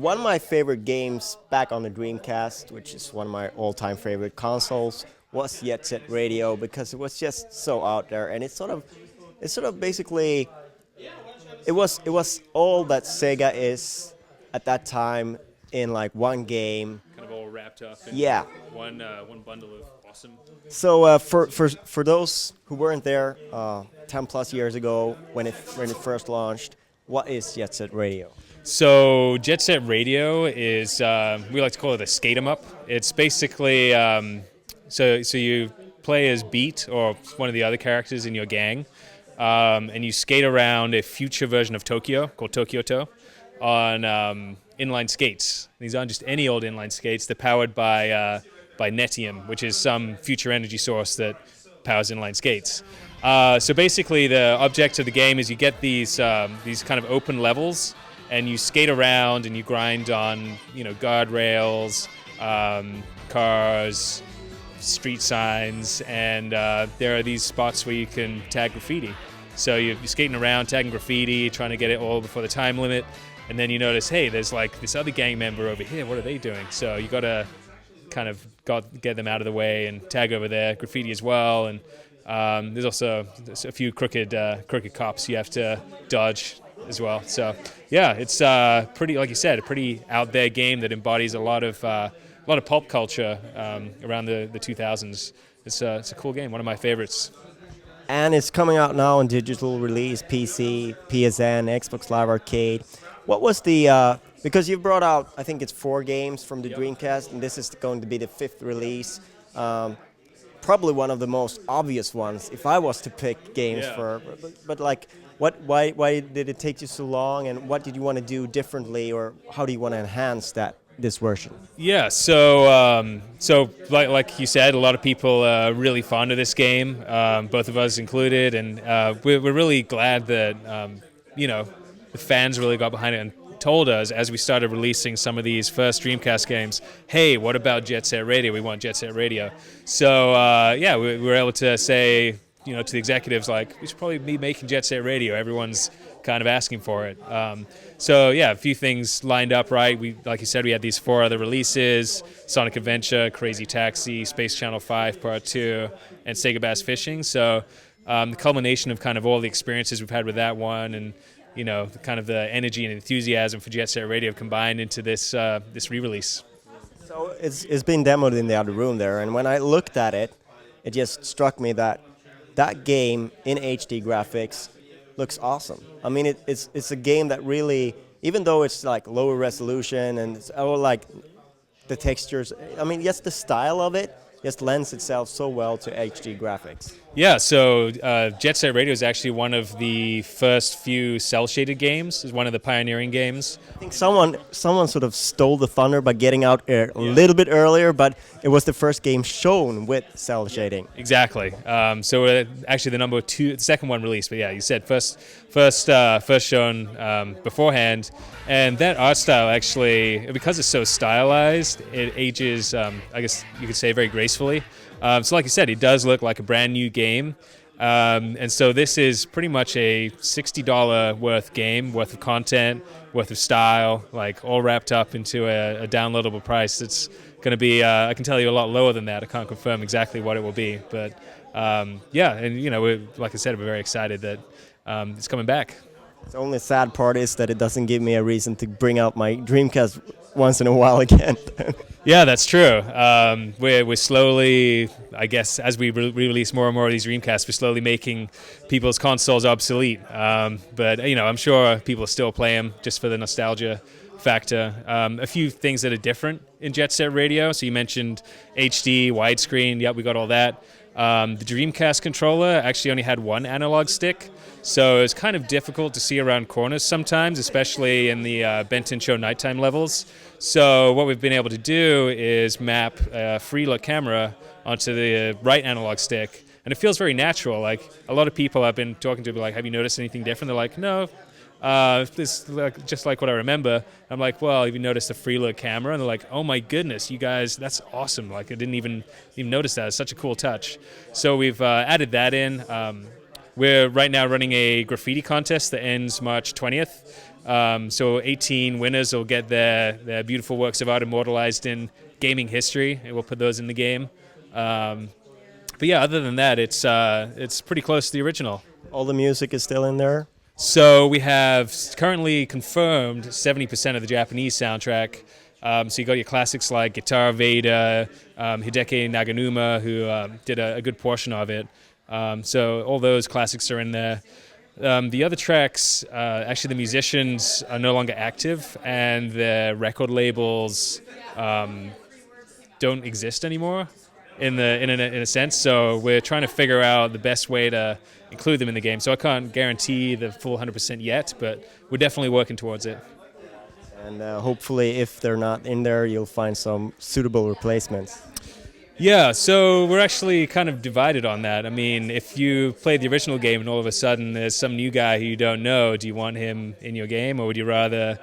One of my favorite games back on the Dreamcast, which is one of my all-time favorite consoles, was Jet Set Radio because it was just so out there, and it sort of basically, it was all that Sega is at that time in like one game. Kind of all wrapped up in one bundle of awesome. So for those who weren't there 10 plus years ago when it first launched, what is Jet Set Radio? So Jet Set Radio is, we like to call it a skate 'em up. It's basically, so you play as Beat or one of the other characters in your gang, and you skate around a future version of Tokyo called Tokyo-to on inline skates. These aren't just any old inline skates. They're powered by Netium, which is some future energy source that powers inline skates. So basically the object of the game is you get these kind of open levels, and you skate around and you grind on, guardrails, cars, street signs, and there are these spots where you can tag graffiti. So you're skating around, tagging graffiti, trying to get it all before the time limit, and then you notice, hey, there's like this other gang member over here. What are they doing? So you got to kind of get them out of the way and tag over there, graffiti as well. And there's also a few crooked cops you have to dodge as well. So yeah, it's pretty, like you said, a pretty out there game that embodies a lot of pulp culture around the 2000s. It's a cool game, one of my favorites. And it's coming out now on digital release, PC, PSN, Xbox Live Arcade. What was the because you brought out, I think it's 4 games from the Dreamcast, and this is going to be the 5th release. Probably one of the most obvious ones if I was to pick games but like, why did it take you so long, and what did you want to do differently, or how do you want to enhance this version? Yeah, so like you said, a lot of people are really fond of this game, both of us included, and we're really glad that the fans really got behind it and told us as we started releasing some of these first Dreamcast games, hey, what about Jet Set Radio? We want Jet Set Radio. So we were able to say, to the executives, like, we should probably be making Jet Set Radio. Everyone's kind of asking for it. A few things lined up right. Like you said, we had these 4 other releases: Sonic Adventure, Crazy Taxi, Space Channel 5 Part 2, and Sega Bass Fishing. So the culmination of kind of all the experiences we've had with that one, and kind of the energy and enthusiasm for Jet Set Radio combined into this re-release. So it's been demoed in the other room there, and when I looked at it, it just struck me that game in HD graphics looks awesome. I mean, it's a game that really, even though it's like lower resolution and it's all like the textures, I mean, yes, the style of it just lends itself so well to HD graphics. Yeah, so Jet Set Radio is actually one of the first few cel-shaded games. It's one of the pioneering games. I think someone sort of stole the thunder by getting out a little bit earlier, but it was the first game shown with cel shading. Exactly. So actually the second one released, but yeah, you said first shown beforehand, and that art style actually, because it's so stylized, it ages, I guess you could say, very gracefully. So like you said, it does look like a brand new game. And so this is pretty much a $60 worth of content, worth of style, like all wrapped up into a downloadable price. It's going to be, I can tell you, a lot lower than that. I can't confirm exactly what it will be. But we're, like I said, we're very excited that it's coming back. The only sad part is that it doesn't give me a reason to bring out my Dreamcast once in a while again. Yeah, that's true. We're slowly, I guess, as we release more and more of these Dreamcasts, we're slowly making people's consoles obsolete. But I'm sure people still play them just for the nostalgia factor. A few things that are different in Jet Set Radio. So you mentioned HD, widescreen. Yep, we got all that. The Dreamcast controller actually only had one analog stick, so it's kind of difficult to see around corners sometimes, especially in the Benton Show nighttime levels. So what we've been able to do is map a free look camera onto the right analog stick, and it feels very natural. Like a lot of people I've been talking to be like, have you noticed anything different? They're like, no, this just like what I remember. I'm like, well, have you noticed the free look camera? And they're like, oh my goodness, you guys, that's awesome. Like I didn't even notice that. It's such a cool touch. So we've added that in. We're right now running a graffiti contest that ends March 20th. So 18 winners will get their beautiful works of art immortalized in gaming history, and we'll put those in the game. But yeah, other than that, it's pretty close to the original. All the music is still in there? So we have currently confirmed 70% of the Japanese soundtrack. So you got your classics like Guitar Vader, Hideki Naganuma, who did a good portion of it. So all those classics are in there. The other tracks, actually the musicians are no longer active, and the record labels don't exist anymore in a sense. So we're trying to figure out the best way to include them in the game. So I can't guarantee the full 100% yet, but we're definitely working towards it. And hopefully, if they're not in there, you'll find some suitable replacements. Yeah, so we're actually kind of divided on that. I mean, if you played the original game and all of a sudden there's some new guy who you don't know, do you want him in your game, or would you rather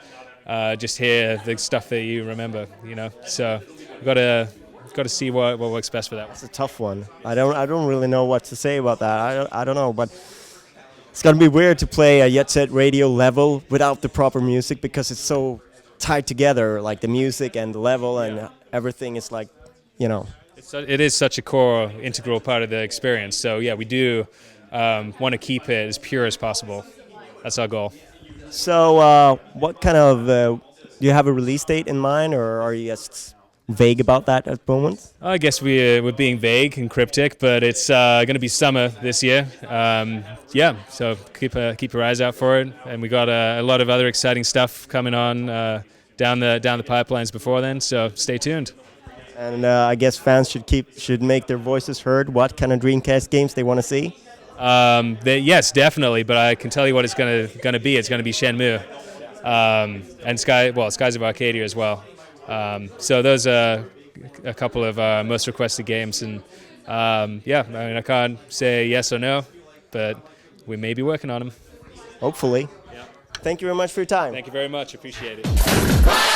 just hear the stuff that you remember? You know, so we've got to see what works best for that. It's a tough one. I don't really know what to say about that. I don't know, but it's gonna be weird to play a Jet Set Radio level without the proper music, because it's so tied together, like the music and the level and everything is like, you know. It is such a core, integral part of the experience. So yeah, we do want to keep it as pure as possible. That's our goal. So what kind of, do you have a release date in mind, or are you just vague about that at the moment? I guess we're being vague and cryptic, but it's going to be summer this year. Yeah, so keep your eyes out for it. And we got a lot of other exciting stuff coming on down the pipelines before then. So stay tuned. And I guess fans should make their voices heard. What kind of Dreamcast games they want to see? Yes, definitely. But I can tell you what it's gonna be. It's gonna be Shenmue, and Skies of Arcadia as well. So those are a couple of most requested games, and yeah, I mean I can't say yes or no, but we may be working on them. Hopefully. Yeah. Thank you very much for your time. Thank you very much. Appreciate it.